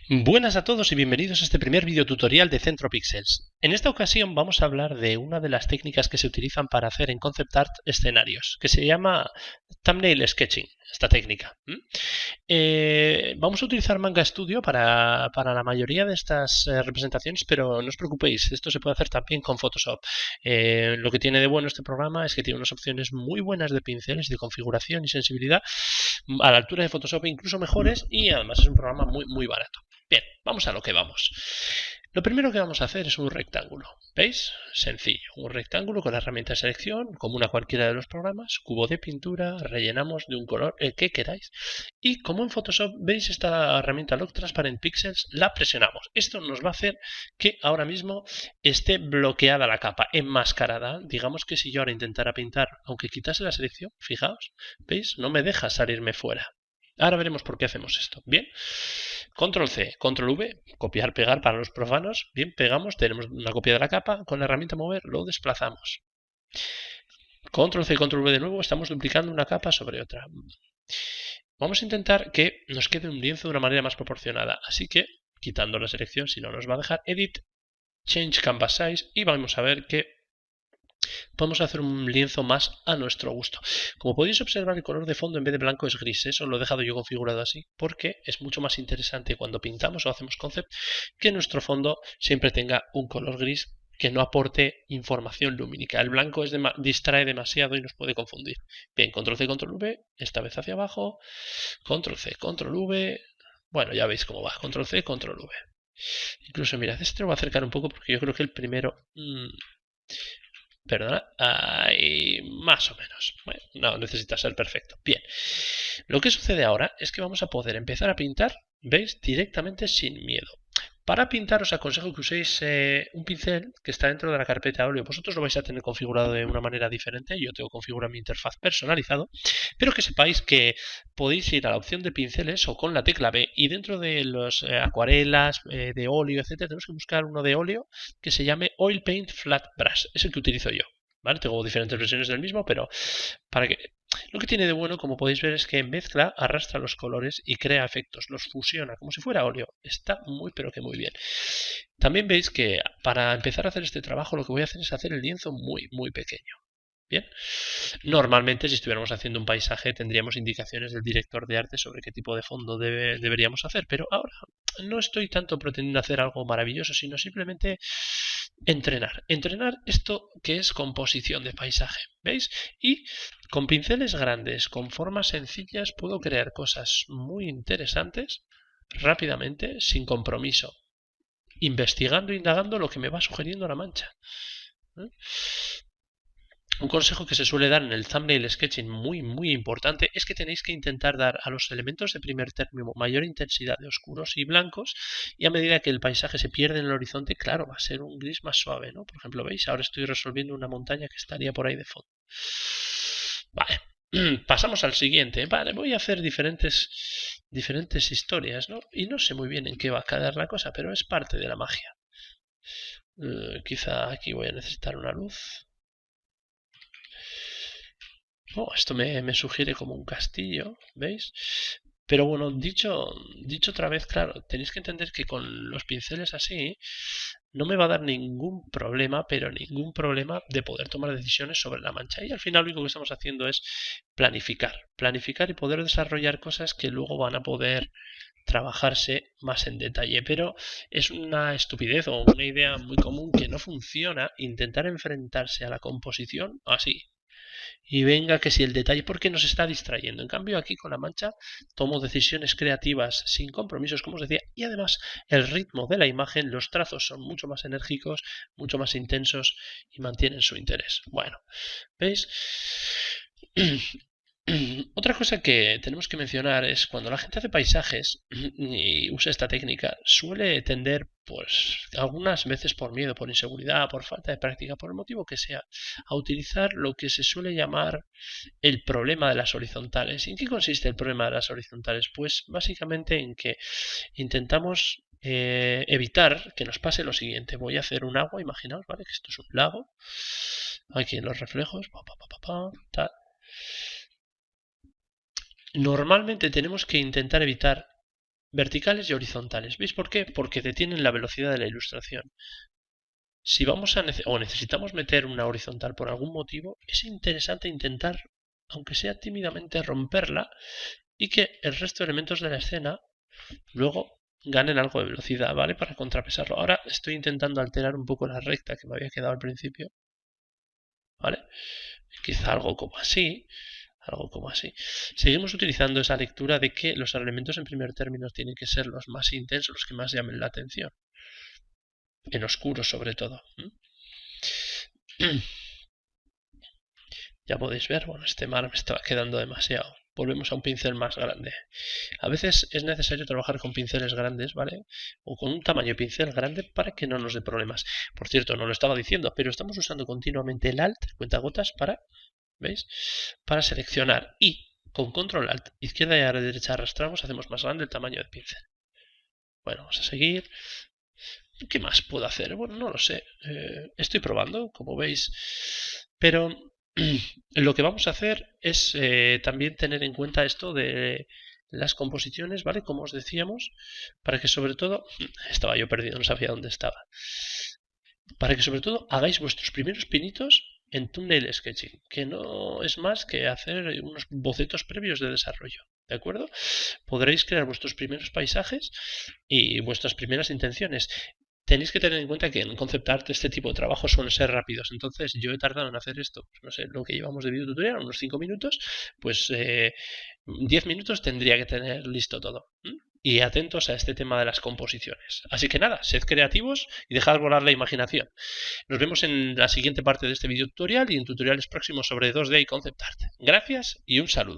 Buenas a todos y bienvenidos a este primer video tutorial de Centro Pixels. En esta ocasión vamos a hablar de una de las técnicas que se utilizan para hacer en concept art escenarios, que se llama thumbnail sketching, esta técnica. Vamos a utilizar Manga Studio para la mayoría de estas representaciones, pero no os preocupéis, esto se puede hacer también con Photoshop. Lo que tiene de bueno este programa es que tiene unas opciones muy buenas de pinceles, de configuración y sensibilidad a la altura de Photoshop, incluso mejores, y además es un programa muy barato. Bien, vamos a lo que vamos. Lo primero que vamos a hacer es un rectángulo. ¿Veis? Sencillo. Un rectángulo con la herramienta de selección, común a cualquiera de los programas, cubo de pintura, rellenamos de un color el que queráis. Y como en Photoshop, veis esta herramienta Lock Transparent Pixels, la presionamos. Esto nos va a hacer que ahora mismo esté bloqueada la capa, enmascarada. Digamos que si yo ahora intentara pintar, aunque quitase la selección, fijaos, ¿veis? No me deja salirme fuera. Ahora veremos por qué hacemos esto. Bien, control C, control V, copiar, pegar para los profanos. Bien, pegamos, tenemos una copia de la capa. Con la herramienta mover lo desplazamos. Control C, control V de nuevo, estamos duplicando una capa sobre otra. Vamos a intentar que nos quede un lienzo de una manera más proporcionada. Así que, quitando la selección, si no nos va a dejar, Edit, Change Canvas Size, y vamos a ver que podemos hacer un lienzo más a nuestro gusto. Como podéis observar, el color de fondo en vez de blanco es gris. Eso lo he dejado yo configurado así porque es mucho más interesante cuando pintamos o hacemos concept que nuestro fondo siempre tenga un color gris que no aporte información lumínica. El blanco distrae demasiado y nos puede confundir. Bien, control C, control V, esta vez hacia abajo, control C, control V. Bueno, ya veis cómo va, control C, control V. Incluso, mirad, este lo voy a acercar un poco porque yo creo que el primero... Perdona, ahí más o menos. Bueno, no necesita ser perfecto. Bien, lo que sucede ahora es que vamos a poder empezar a pintar, ¿veis? Directamente sin miedo. Para pintar os aconsejo que uséis un pincel que está dentro de la carpeta óleo. Vosotros lo vais a tener configurado de una manera diferente. Yo tengo configurado mi interfaz personalizado. Pero que sepáis que podéis ir a la opción de pinceles o con la tecla B y dentro de los acuarelas, de óleo, etcétera, tenemos que buscar uno de óleo que se llame Oil Paint Flat Brush. Es el que utilizo yo. ¿Vale? Tengo diferentes versiones del mismo, pero para que... Lo que tiene de bueno, como podéis ver, es que mezcla, arrastra los colores y crea efectos, los fusiona como si fuera óleo. Está muy pero que muy bien. También veis que para empezar a hacer este trabajo lo que voy a hacer es hacer el lienzo muy pequeño. Bien, normalmente si estuviéramos haciendo un paisaje tendríamos indicaciones del director de arte sobre qué tipo de fondo deberíamos hacer, pero ahora no estoy tanto pretendiendo hacer algo maravilloso, sino simplemente entrenar esto que es composición de paisaje, ¿veis? Y con pinceles grandes, con formas sencillas, puedo crear cosas muy interesantes rápidamente, sin compromiso, investigando e indagando lo que me va sugiriendo la mancha. Un consejo que se suele dar en el thumbnail sketching muy importante es que tenéis que intentar dar a los elementos de primer término mayor intensidad de oscuros y blancos, y a medida que el paisaje se pierde en el horizonte, claro, va a ser un gris más suave, ¿no? Por ejemplo, veis, ahora estoy resolviendo una montaña que estaría por ahí de fondo. Vale, pasamos al siguiente. Vale, voy a hacer diferentes historias, ¿no? Y no sé muy bien en qué va a quedar la cosa, pero es parte de la magia. Quizá aquí voy a necesitar una luz. Oh, esto me sugiere como un castillo, ¿veis? Pero bueno, dicho otra vez, claro, tenéis que entender que con los pinceles así no me va a dar ningún problema, pero ningún problema de poder tomar decisiones sobre la mancha. Y al final lo único que estamos haciendo es planificar y poder desarrollar cosas que luego van a poder trabajarse más en detalle. Pero es una estupidez o una idea muy común que no funciona intentar enfrentarse a la composición así. Y venga que si el detalle, porque nos está distrayendo. En cambio, aquí con la mancha tomo decisiones creativas sin compromisos, como os decía, y además el ritmo de la imagen, los trazos son mucho más enérgicos, mucho más intensos y mantienen su interés. Bueno, ¿veis? Otra cosa que tenemos que mencionar es cuando la gente hace paisajes y usa esta técnica, suele tender, pues, algunas veces por miedo, por inseguridad, por falta de práctica, por el motivo que sea, a utilizar lo que se suele llamar el problema de las horizontales. ¿Y en qué consiste el problema de las horizontales? Pues básicamente en que intentamos evitar que nos pase lo siguiente. Voy a hacer un agua, imaginaos, ¿vale? Que esto es un lago. Aquí en los reflejos, tal. Normalmente tenemos que intentar evitar verticales y horizontales. ¿Veis por qué? Porque detienen la velocidad de la ilustración. Si vamos a necesitamos meter una horizontal por algún motivo, es interesante intentar, aunque sea tímidamente, romperla y que el resto de elementos de la escena luego ganen algo de velocidad, ¿vale? Para contrapesarlo. Ahora estoy intentando alterar un poco la recta que me había quedado al principio, ¿vale? Quizá algo como así. Algo como así. Seguimos utilizando esa lectura de que los elementos en primer término tienen que ser los más intensos, los que más llamen la atención. En oscuro sobre todo. Ya podéis ver, bueno, este mar me estaba quedando demasiado. Volvemos a un pincel más grande. A veces es necesario trabajar con pinceles grandes, ¿vale? O con un tamaño de pincel grande para que no nos dé problemas. Por cierto, no lo estaba diciendo, pero estamos usando continuamente el Alt, cuentagotas, para, ¿veis? Para seleccionar y con Control Alt, izquierda y a la derecha arrastramos, hacemos más grande el tamaño de pincel. Bueno, vamos a seguir. ¿Qué más puedo hacer? Bueno, no lo sé. Estoy probando, como veis. Pero lo que vamos a hacer es también tener en cuenta esto de las composiciones, ¿vale? Como os decíamos, para que sobre todo... Estaba yo perdido, no sabía dónde estaba. Para que sobre todo hagáis vuestros primeros pinitos en Thumbnail Sketching, que no es más que hacer unos bocetos previos de desarrollo, ¿de acuerdo? Podréis crear vuestros primeros paisajes y vuestras primeras intenciones. Tenéis que tener en cuenta que en concept art este tipo de trabajos suelen ser rápidos, entonces yo he tardado en hacer esto, pues no sé, lo que llevamos de video tutorial, unos 5 minutos, pues 10 minutos tendría que tener listo todo. Y atentos a este tema de las composiciones. Así que nada, sed creativos y dejad volar la imaginación. Nos vemos en la siguiente parte de este video tutorial y en tutoriales próximos sobre 2D y concept art. Gracias y un saludo.